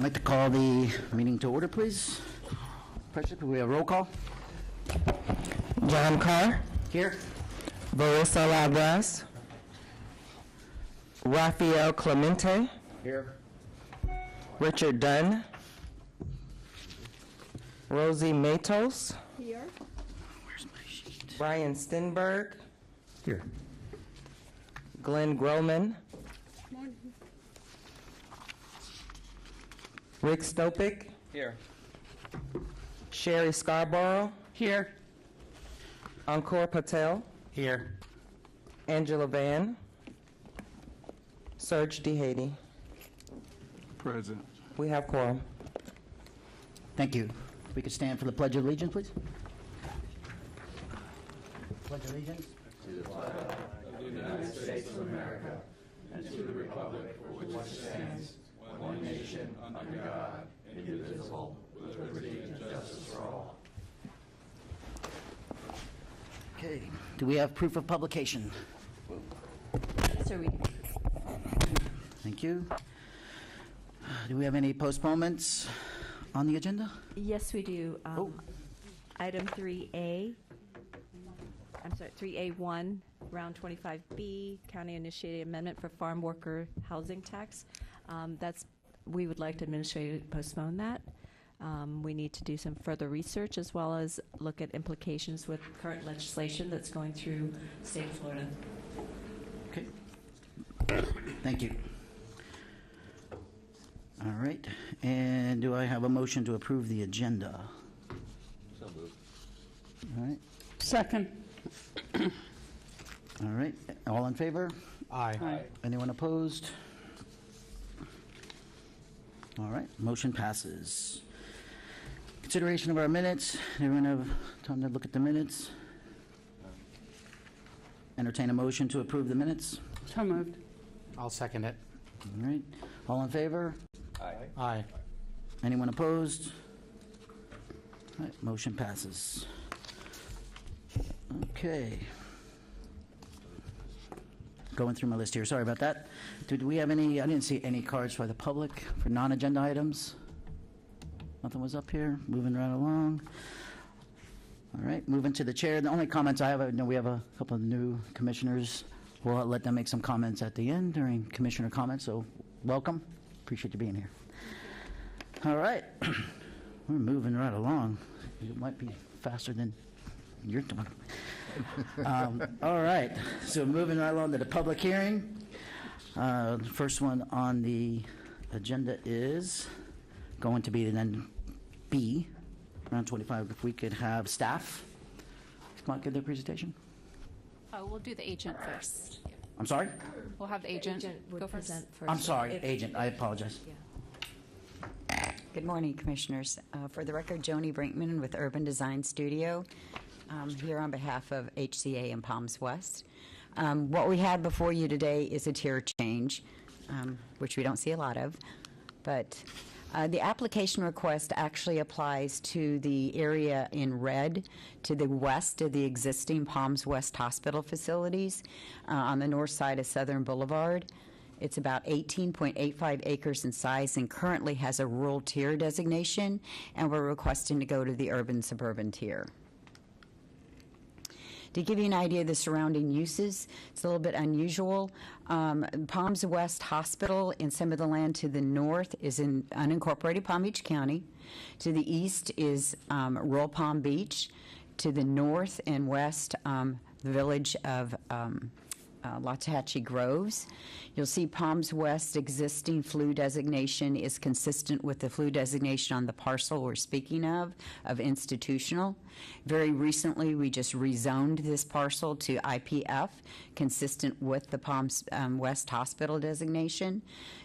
I'd like to call the meeting to order, please. President, could we have a roll call? John Carr, Here. Larissa Labras, Rafael Clemente, Here. Richard Dunn, Rosie Matos, Here. Where's my sheet? Brian Stenberg, Here. Glenn Groman, Morning. Rick Stopik, Here. Sherry Scarborough, Here. Ankur Patel, Here. Angela Van, Serge DeHady. Present. We have quorum. Thank you. If we could stand for the Pledge of Allegiance, please. Pledge of Allegiance. Okay. Do we have proof of publication? So we, Thank you. Do we have any postponements on the agenda? yes, we do. Oh. Item 3A, I'm sorry, 3A1, round 25B, county initiated amendment for farm worker housing tax. We would like to administratively postpone that. We need to do some further research as well as look at implications with current legislation that's going through the state of Florida. Okay. Thank you. All right. And do I have a motion to approve the agenda? So moved. All right. Second. All right. All in favor? Aye. Anyone opposed? All right. Motion passes. Consideration of our minutes. Everyone have time to look at the minutes? Entertain a motion to approve the minutes? So moved. I'll second it. All right. All in favor? Aye. Aye. Anyone opposed? All right, motion passes. Okay. Going through my list here, sorry about that. Did we have any, I didn't see any cards for the public for non-agenda items? Nothing was up here, moving right along. All right, moving to the chair. The only comments I have, I know we have a couple of new commissioners. We'll let them make some comments at the end during commissioner comments, so welcome. Appreciate you being here. All right, we're moving right along. It might be faster than you're doing. All right, so moving right along to the public hearing. The first one on the agenda is going to be then B, around 25. If we could have staff come on, give their presentation. We'll do the agent first. I'm sorry? We'll have the agent would go first. present first. I'm sorry, agent, I apologize. Good morning, Commissioners. For the record, Joni Brinkman with Urban Design Studio, here on behalf of HCA and Palms West. What we have before you today is a tier change, which we don't see a lot of, but the application request actually applies to the area in red to the west of the existing Palms West Hospital facilities on the north side of Southern Boulevard. It's about 18.85 acres in size and currently has a rural tier designation, and we're requesting to go to the urban suburban tier. To give you an idea of the surrounding uses, it's a little bit unusual. Palms West Hospital and some of the land to the north is in unincorporated Palm Beach County. To the east is rural Palm Beach. To the north and west, the village of Loxahatchee Groves. You'll see Palms West existing flu designation is consistent with the flu designation on the parcel we're speaking of institutional. Very recently, we just rezoned this parcel to IPF, consistent with the Palms West Hospital designation.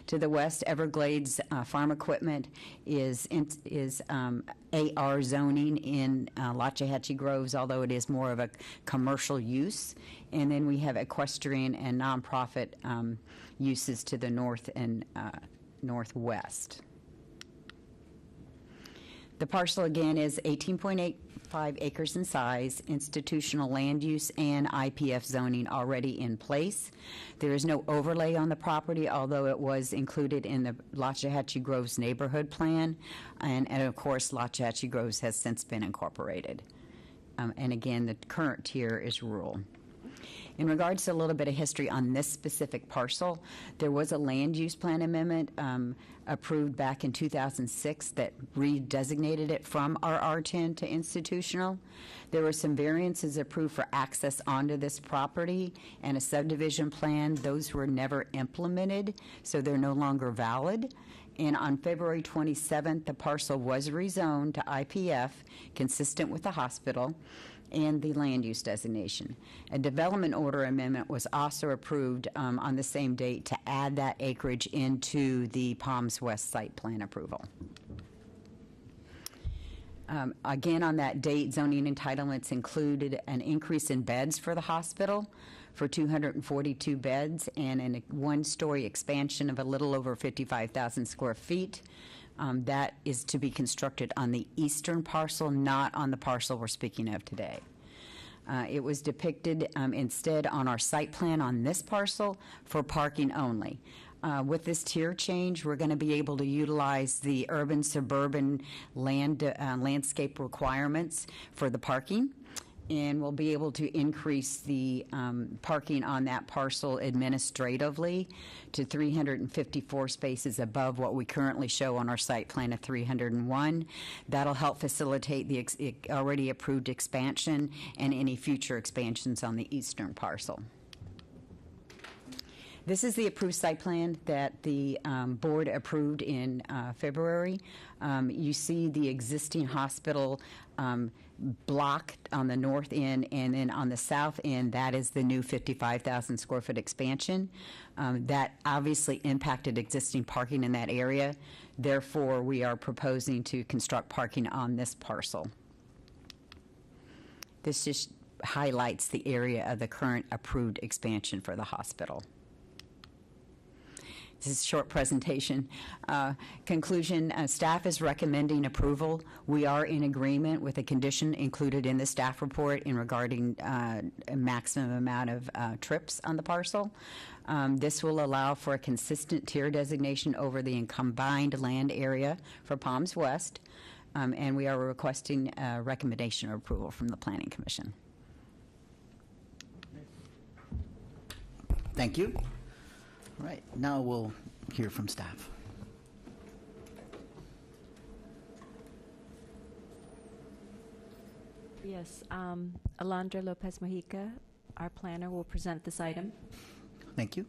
To the west, Everglades Farm Equipment is AR zoning in Loxahatchee Groves, although it is more of a commercial use. And then we have equestrian and nonprofit uses to the north and northwest. The parcel again is 18.85 5 acres in size, institutional land use, and IPF zoning already in place. There is no overlay on the property, although it was included in the Lochahatchee Groves neighborhood plan, and of course, Lochahatchee Groves has since been incorporated. And again, the current tier is rural. In regards to a little bit of history on this specific parcel, there was a land use plan amendment approved back in 2006 that redesignated it from RR10 to institutional. There were some variances approved for access onto this property and a subdivision plan. Those were never implemented, so they're no longer valid. And on February 27th, the parcel was rezoned to IPF, consistent with the hospital and the land use designation. A development order amendment was also approved on the same date to add that acreage into the Palms West site plan approval. Again, on that date, zoning entitlements included an increase in beds for the hospital for 242 beds and a one-story expansion of a little over 55,000 square feet. That is to be constructed on the eastern parcel, not on the parcel we're speaking of today. It was depicted instead on our site plan on this parcel for parking only. With this tier change, we're going to be able to utilize the urban-suburban landscape requirements for the parking, and we'll be able to increase the parking on that parcel administratively to 354 spaces above what we currently show on our site plan of 301. That'll help facilitate the already approved expansion and any future expansions on the eastern parcel. This is the approved site plan that the board approved in February. You see the existing hospital block on the north end, and then on the south end, that is the new 55,000 square foot expansion. That obviously impacted existing parking in that area. Therefore, we are proposing to construct parking on this parcel. This just highlights the area of the current approved expansion for the hospital. This is a short presentation. Conclusion, staff is recommending approval. We are in agreement with a condition included in the staff report in regarding a maximum amount of trips on the parcel. This will allow for a consistent tier designation over the combined land area for Palms West, and we are requesting a recommendation of approval from the Planning Commission. Thank you. All right, now we'll hear from staff. Yes, Alondra Lopez Mojica, our planner, will present this item. Thank you.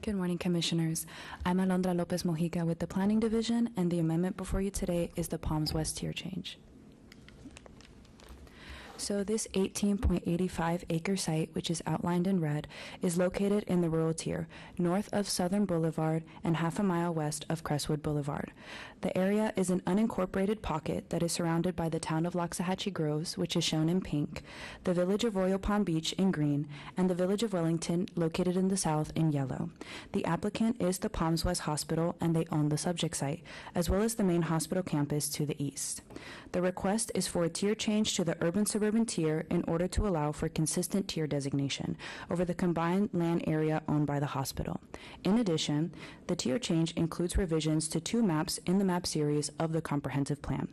Good morning, Commissioners. I'm Alondra Lopez Mojica with the Planning Division, and the amendment before you today is the Palms West tier change. So this 18.85 acre site, which is outlined in red, is located in the rural tier, north of Southern Boulevard and half a mile west of Crestwood Boulevard. The area is an unincorporated pocket that is surrounded by the town of Loxahatchee Groves, which is shown in pink, the village of Royal Palm Beach in green, and the village of Wellington, located in the south, in yellow. The applicant is the Palms West Hospital, and they own the subject site, as well as the main hospital campus to the east. The request is for a tier change to the urban-suburban tier in order to allow for consistent tier designation over the combined land area owned by the hospital. In addition, the tier change includes revisions to 2 maps in the map series of the comprehensive plan.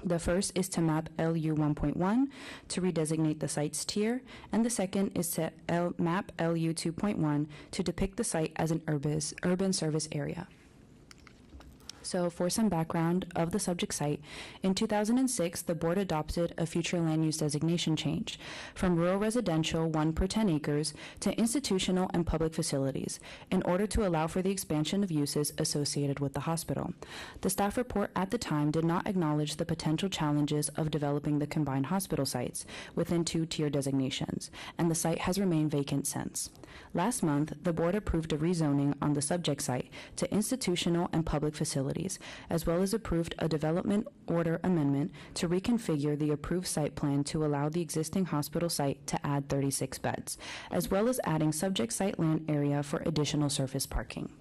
The first is to map LU 1.1 to redesignate the site's tier, and the second is to map LU 2.1 to depict the site as an urban service area. So for some background of the subject site, in 2006, the board adopted a future land use designation change from rural residential 1 per 10 acres to institutional and public facilities in order to allow for the expansion of uses associated with the hospital. The staff report at the time did not acknowledge the potential challenges of developing the combined hospital sites within 2 tier designations, and the site has remained vacant since. Last month, the board approved a rezoning on the subject site to institutional and public facilities, as well as approved a development order amendment to reconfigure the approved site plan to allow the existing hospital site to add 36 beds, as well as adding subject site land area for additional surface parking.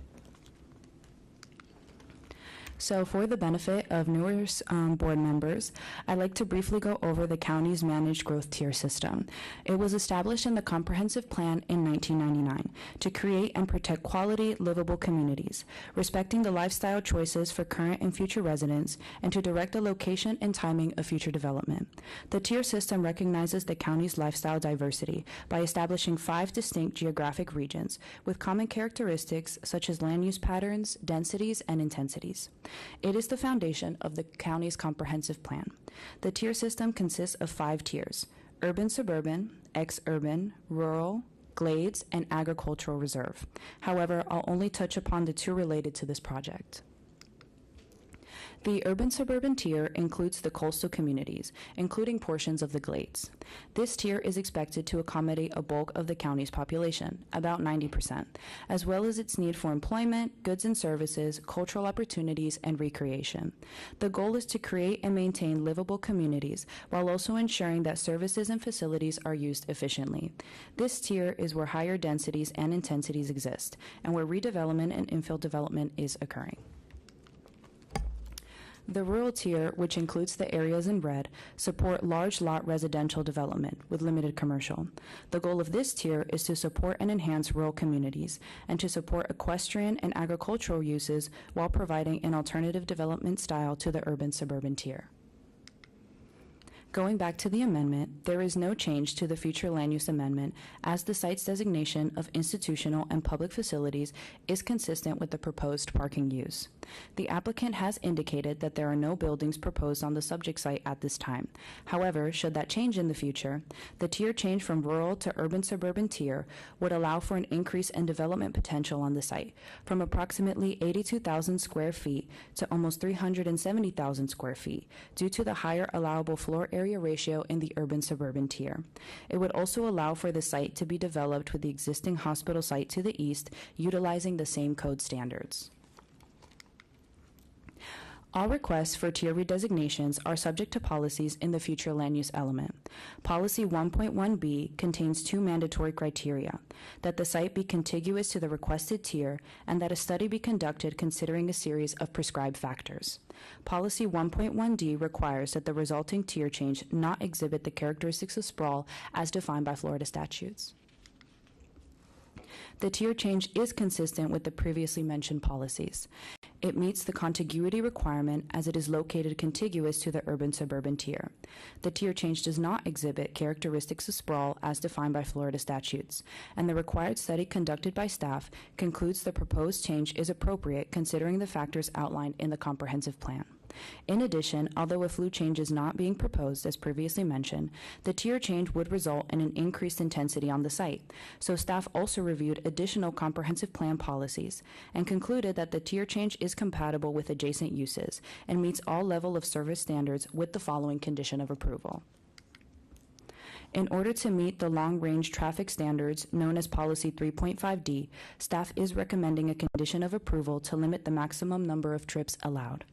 So for the benefit of newer board members, I'd like to briefly go over the county's managed growth tier system. It was established in the Comprehensive Plan in 1999 to create and protect quality, livable communities, respecting the lifestyle choices for current and future residents, and to direct the location and timing of future development. The tier system recognizes the county's lifestyle diversity by establishing 5 distinct geographic regions with common characteristics such as land use patterns, densities, and intensities. It is the foundation of the county's comprehensive plan. The tier system consists of 5 tiers: urban-suburban, ex-urban, rural, glades, and agricultural reserve. However, I'll only touch upon the 2 related to this project. The urban-suburban tier includes the coastal communities, including portions of the glades. This tier is expected to accommodate a bulk of the county's population, about 90%, as well as its need for employment, goods and services, cultural opportunities, and recreation. The goal is to create and maintain livable communities while also ensuring that services and facilities are used efficiently. This tier is where higher densities and intensities exist, and where redevelopment and infill development is occurring. The rural tier, which includes the areas in red, support large lot residential development with limited commercial. The goal of this tier is to support and enhance rural communities and to support equestrian and agricultural uses while providing an alternative development style to the urban-suburban tier. Going back to the amendment, there is no change to the future land use amendment as the site's designation of institutional and public facilities is consistent with the proposed parking use. The applicant has indicated that there are no buildings proposed on the subject site at this time. However, should that change in the future, the tier change from rural to urban-suburban tier would allow for an increase in development potential on the site from approximately 82,000 square feet to almost 370,000 square feet due to the higher allowable floor area ratio in the urban-suburban tier. It would also allow for the site to be developed with the existing hospital site to the east, utilizing the same code standards. All requests for tier redesignations are subject to policies in the future land use element. Policy 1.1b contains 2 mandatory criteria: that the site be contiguous to the requested tier and that a study be conducted considering a series of prescribed factors. Policy 1.1d requires that the resulting tier change not exhibit the characteristics of sprawl as defined by Florida statutes. The tier change is consistent with the previously mentioned policies. It meets the contiguity requirement as it is located contiguous to the urban-suburban tier. The tier change does not exhibit characteristics of sprawl as defined by Florida statutes, and the required study conducted by staff concludes the proposed change is appropriate considering the factors outlined in the comprehensive plan. In addition, although a flue change is not being proposed as previously mentioned, the tier change would result in an increased intensity on the site, so staff also reviewed additional comprehensive plan policies and concluded that the tier change is compatible with adjacent uses and meets all level of service standards with the following condition of approval. In order to meet the long-range traffic standards known as Policy 3.5D, staff is recommending a condition of approval to limit the maximum number of trips allowed.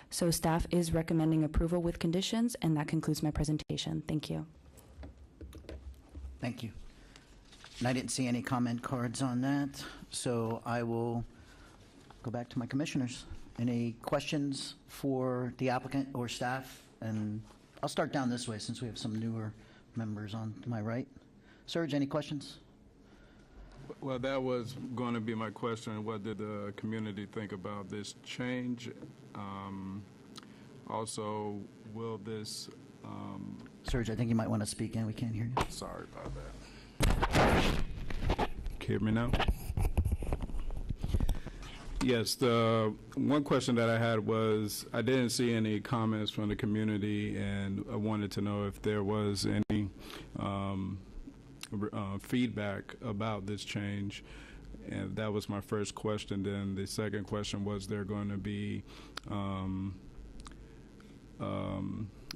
So staff is recommending approval with conditions, and that concludes my presentation. Thank you. Thank you. And I didn't see any comment cards on that, so I will go back to my commissioners. Any questions for the applicant or staff? And I'll start down this way since we have some newer members on my right. Serge, any questions? Well, that was going to be my question. What did the community think about this change? Also, will this... Serge, I think you might want to speak in. We can't hear you. Sorry about that. Can you hear me now? Yes, the one question that I had was I didn't see any comments from the community, and I wanted to know if there was any feedback about this change. And that was my first question. Then the second question was there going to be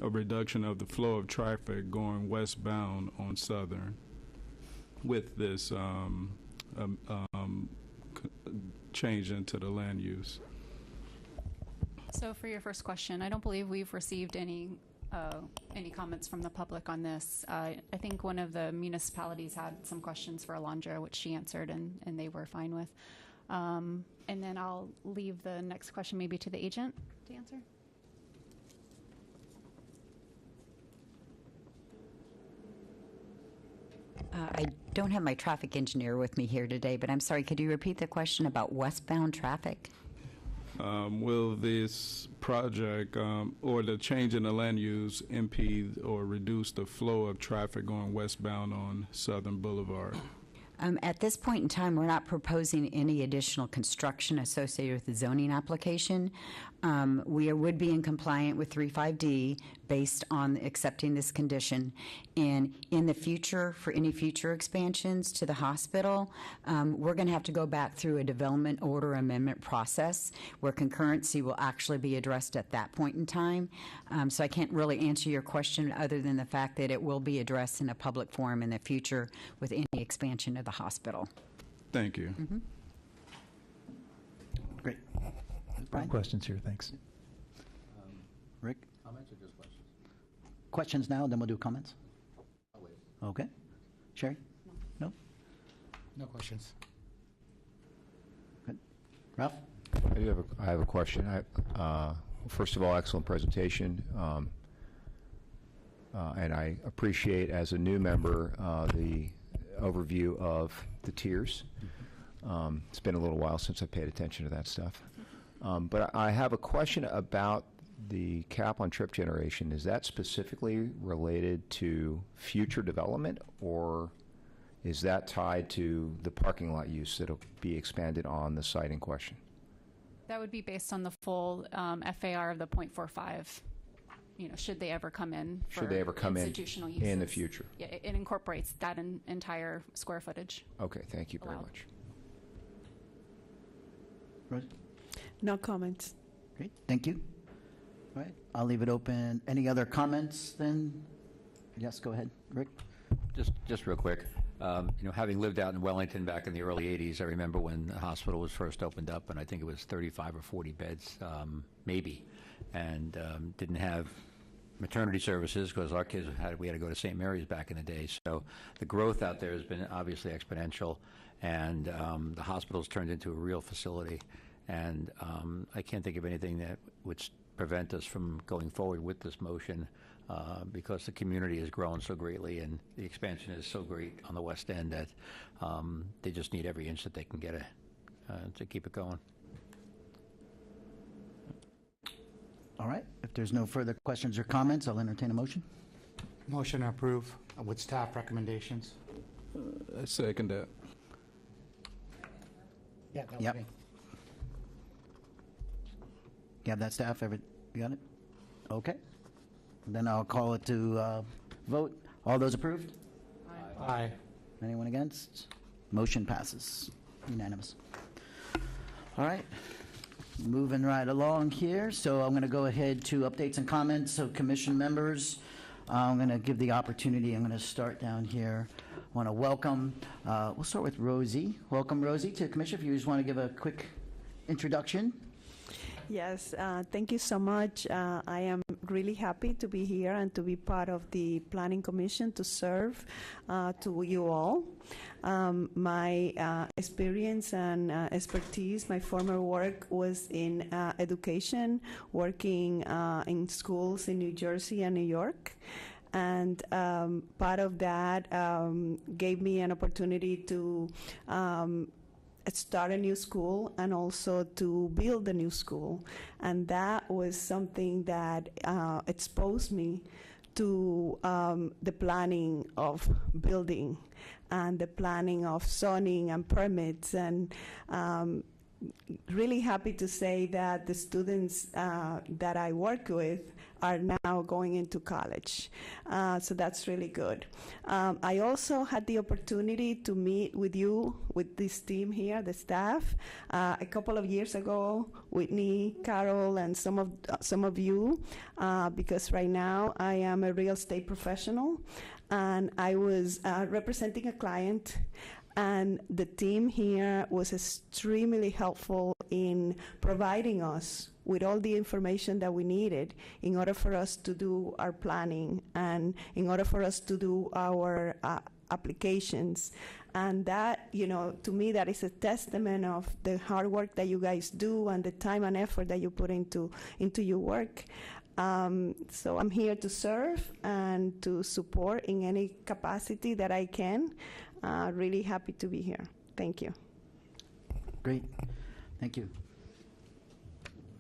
a reduction of the flow of traffic going westbound on Southern with this change into the land use? So for your first question, I don't believe we've received any comments from the public on this. I think one of the municipalities had some questions for Alondra, which she answered, and they were fine with. And then I'll leave the next question maybe to the agent to answer. I don't have my traffic engineer with me here today, but I'm sorry, could you repeat the question about westbound traffic? Will this project or the change in the land use impede or reduce the flow of traffic going westbound on Southern Boulevard? At this point in time, we're not proposing any additional construction associated with the zoning application. We would be in compliant with 35D based on accepting this condition. And in the future, for any future expansions to the hospital, we're going to have to go back through a development order amendment process where concurrency will actually be addressed at that point in time. So I can't really answer your question other than the fact that it will be addressed in a public forum in the future with any expansion of the hospital. Thank you. Great. No Brian? questions here, thanks. Rick? Comments or just questions? Questions now, then we'll do comments. Okay. Sherry? No? No questions. Good. Ralph? I have a question. First of all, excellent presentation. And I appreciate, as a new member, the overview of the tiers. It's been a little while since I paid attention to that stuff. But I have a question about the cap on trip generation. Is that specifically related to future development, or is that tied to the parking lot use that'll be expanded on the site in question? That would be based on the full FAR of the 0.45. Should they ever come in for Should they ever come in institutional uses. in the future? Yeah, it incorporates that entire square footage. Okay, thank you very Allowed. much. Rose? No comments. Great, thank you. All right, I'll leave it open. Any other comments then? Yes, go ahead, Rick. Just real quick, having lived out in Wellington back in the early 80s, I remember when the hospital was first opened up, and I think it was 35 or 40 beds, maybe, and didn't have maternity services because our kids we had to go to St. Mary's back in the day. So the growth out there has been obviously exponential, and the hospital's turned into a real facility. And I can't think of anything that would prevent us from going forward with this motion because the community has grown so greatly and the expansion is so great on the West End that they just need every inch that they can get to keep it going. All right, if there's no further questions or comments, I'll entertain a motion. Motion to approve with staff recommendations. I second that. Yeah, that Yep. You have that, staff? You got it? Okay. Then I'll call it to vote. All those approved? Aye. Anyone against? Motion passes. Unanimous. All right. Moving right along here. So I'm going to go ahead to updates and comments. So commission members, I'm going to give the opportunity. I'm going to start down here. I want to welcome, we'll start with Rosie. Welcome, Rosie, to the commission. If you just want to give a quick introduction. Yes, thank you so much. I am really happy to be here and to be part of the Planning Commission to serve to you all. My experience and expertise, my former work was in education, working in schools in New Jersey and New York. And part of that gave me an opportunity to start a new school and also to build a new school. And that was something that exposed me to the planning of building and the planning of zoning and permits. And really happy to say that the students that I work with are now going into college. So that's really good. I also had the opportunity to meet with you, with this team here, the staff, a couple of years ago, Whitney, Carol, and some of you, because right now I am a real estate professional, and I was representing a client. And the team here was extremely helpful in providing us with all the information that we needed in order for us to do our planning and in order for us to do our applications. And that, you know, to me, that is a testament of the hard work that you guys do and the time and effort that you put into your work. So I'm here to serve and to support in any capacity that I can. Really happy to be here. Thank you. Great. Thank you.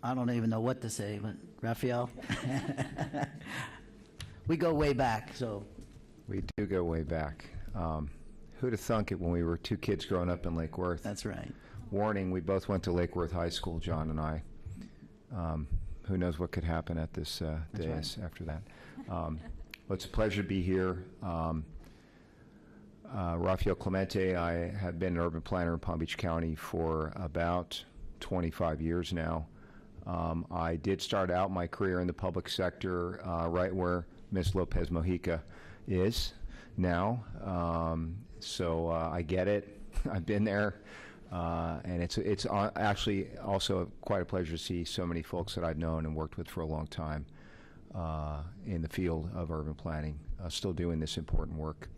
I don't even know what to say, but Raphael? We go way back, so. We do go way back. Who'd have thunk it when we were two kids growing up in Lake Worth? That's right. Warning, we both went to Lake Worth High School, John and I. Who knows what could happen at this dais after that. Well, it's a pleasure to be here. Rafael Clemente, I have been an urban planner in Palm Beach County for about 25 years now. I did start out my career in the public sector right where Ms. Lopez Mojica is now. So I get it. I've been there. And it's actually also quite a pleasure to see so many folks that I've known and worked with for a long time in the field of urban planning, still doing this important work.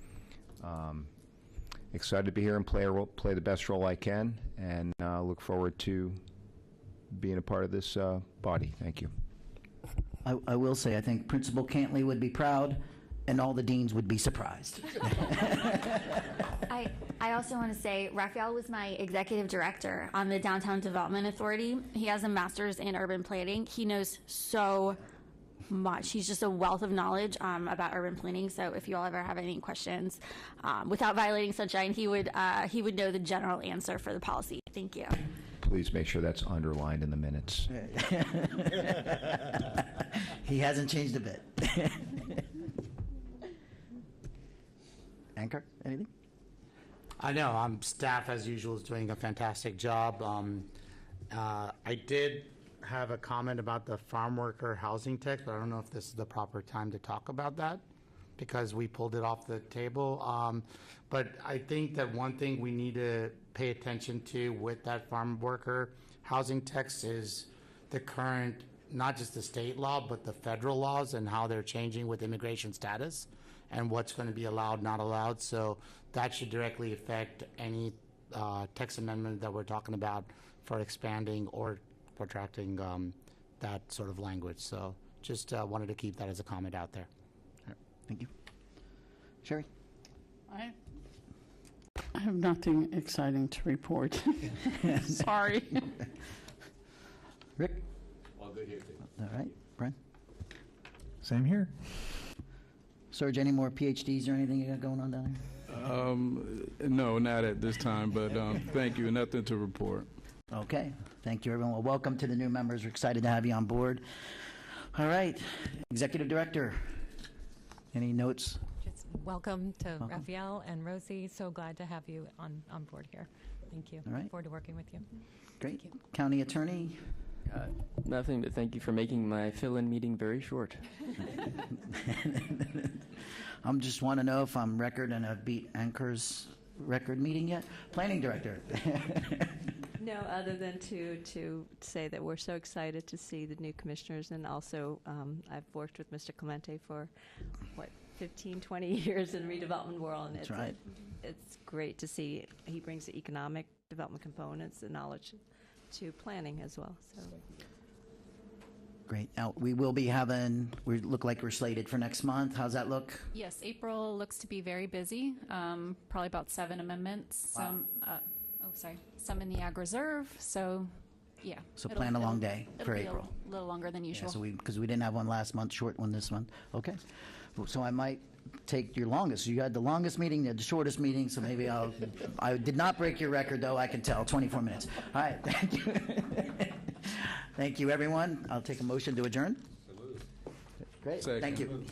Excited to be here and play the best role I can, and look forward to being a part of this body. Thank you. I will say, I think Principal Cantley would be proud, and all the deans would be surprised. I also want to say Raphael was my executive director on the Downtown Development Authority. He has a master's in urban planning. He knows so much. He's just a wealth of knowledge about urban planning. So if you all ever have any questions, without violating sunshine, he would know the general answer for the policy. Thank you. Please make sure that's underlined in the minutes. He hasn't changed a bit. Anchor, anything? I know. Staff, as usual, is doing a fantastic job. I did have a comment about the farm worker housing tax, but I don't know if this is the proper time to talk about that because we pulled it off the table. But I think that one thing we need to pay attention to with that farm worker housing tax is the current, not just the state law, but the federal laws and how they're changing with immigration status and what's going to be allowed, not allowed. So that should directly affect any text amendment that we're talking about for expanding or protracting that sort of language. So just wanted to keep that as a comment out there. Thank you. Sherry? I have nothing exciting to report. Sorry. Rick? All good here, too. All right. Brian? Same here. Serge, any more PhDs or anything you got going on down there? No, not at this time, but thank you. Nothing to report. Okay. Thank you, everyone. Well, welcome to the new members. We're excited to have you on board. All right. Executive Director, any notes? Just welcome to Raphael and Rosie. So glad to have you on board here. Thank you. All right. Look forward to working with you. Great. County Attorney? Nothing, but thank you for making my fill-in meeting very short. I'm just want to know if I'm record and I've beat Anchor's record meeting yet. Planning Director. No, other than to say that we're so excited to see the new commissioners, and also I've worked with Mr. Clemente for, 15, 20 years in redevelopment world, and That's right. It's great to see he brings the economic development components and knowledge to planning as well. So. Great. Now, we will be we look like we're slated for next month. How's that look? Yes, April looks to be very busy. Probably about 7 amendments. Wow. Some in the Ag Reserve. So, yeah. So plan a long day for it'll April. Be a little longer than usual. Yeah, so because we didn't have one last month, short one this month. Okay. So I might take your longest. You had the longest meeting, you had the shortest meeting, so maybe I did not break your record, though, I can tell, 24 minutes. All right, thank you. Thank you, everyone. I'll take a motion to adjourn. Great, Second. thank you.